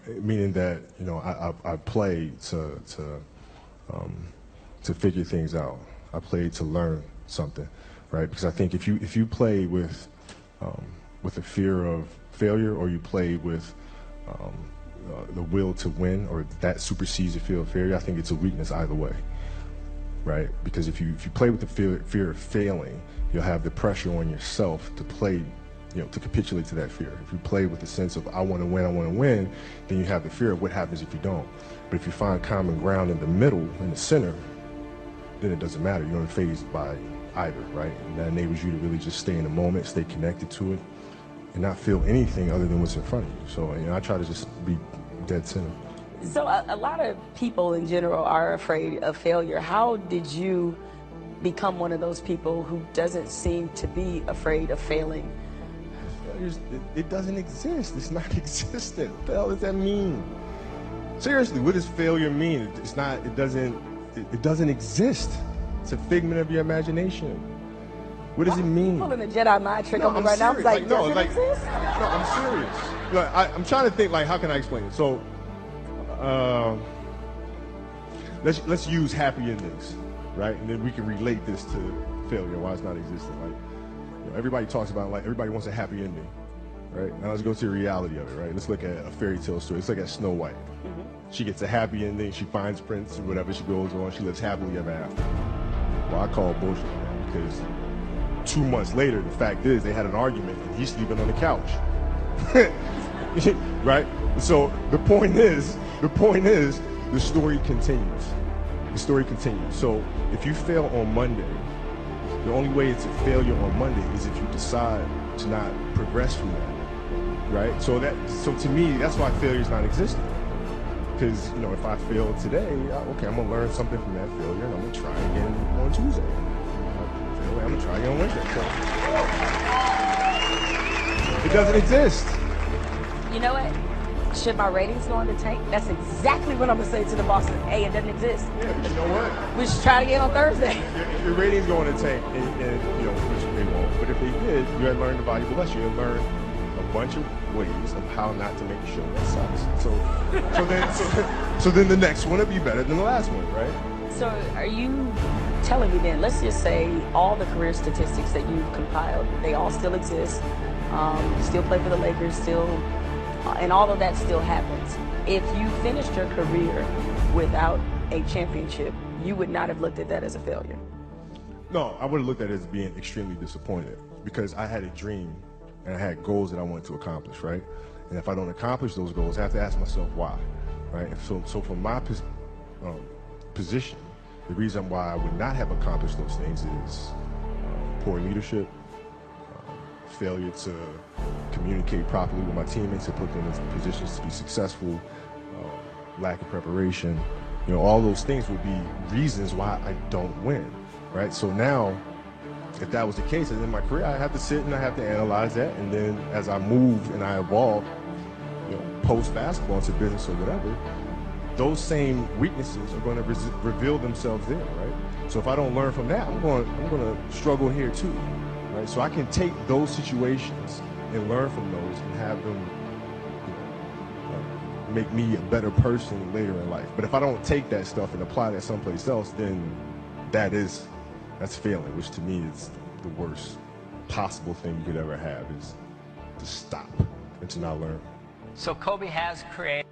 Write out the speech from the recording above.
Meaning that, you know, I play to figure things out. I play to learn something, right? Because I think if you play with a fear of failure, or you play with the will to win, or that supersedes the fear of failure, I think it's a weakness either way, right? Because if you play with the fear of failing, you'll have the pressure on yourself to play, you know, to capitulate to that fear. If you play with the sense of I want to win, then you have the fear of what happens if you don't. But if you find common ground in the middle, in the center, then it doesn't matter. You're not fazed by either, right? And that enables you to really just stay in the moment, stay connected to it, and not feel anything other than what's in front of you. So, you know, I try to just be dead center. So a lot of people in general are afraid of failure. How did you become one of those people who doesn't seem to be afraid of failing? It doesn't exist. It's not existent. What the hell does that mean? Seriously, what does failure mean? It's not, it doesn't exist. It's a figment of your imagination. What does it mean? You're pulling a Jedi mind trick on me right now. I was like, does it exist? No, I'm serious. Look, I'm trying to think, like, how can I explain it? So, let's use happy endings, right? And then we can relate this to failure, why it's not existent. Like, you know, everybody talks about, like, everybody wants a happy ending, right? Now let's go to the reality of it, right? Let's look at a fairy tale story. Let's look at Snow White. Mm-hmm. She gets a happy ending. She finds Prince or whatever. She goes on. She lives happily ever after. Well, I call bullshit, man, because 2 months later, the fact is they had an argument and he's sleeping on the couch. Right? So the point is, the story continues. The story continues. So if you fail on Monday, the only way it's a failure on Monday is if you decide to not progress from that, right? So to me, that's why failure is not existent. Because, you know, if I fail today, okay, I'm gonna learn something from that failure, and I'm gonna try again on Tuesday. I'm gonna try again on Wednesday. So it doesn't exist. You know what? Should my ratings go in the tank? That's exactly what I'm gonna say to the bosses. Hey, it doesn't exist. Yeah, but you know what? We should try it again on Thursday. If your ratings go in the tank, and you know, which they won't, but if they did, you had learned a valuable lesson. You had learned a bunch of ways of how not to make a show that sucks. So then the next one will be better than the last one, right? So are you telling me then, let's just say all the career statistics that you've compiled, they all still exist, you still play for the Lakers, still, and all of that still happens. If you finished your career without a championship, you would not have looked at that as a failure? No, I would have looked at it as being extremely disappointed, because I had a dream and I had goals that I wanted to accomplish, right? And if I don't accomplish those goals, I have to ask myself why, right? And so from my position, the reason why I would not have accomplished those things is poor leadership, failure to communicate properly with my teammates to put them in positions to be successful, lack of preparation. You know, all those things would be reasons why I don't win, right? So now, if that was the case, and in my career, I have to sit and I have to analyze that, and then as I move and I evolve, you know, post basketball into business or whatever, those same weaknesses are going to reveal themselves there, right? So if I don't learn from that, I'm going to struggle here too, right? So I can take those situations and learn from those and have them, you know, make me a better person later in life. But if I don't take that stuff and apply that someplace else, then that's failing, which to me is the worst possible thing you could ever have, is to stop and to not learn. So Kobe has created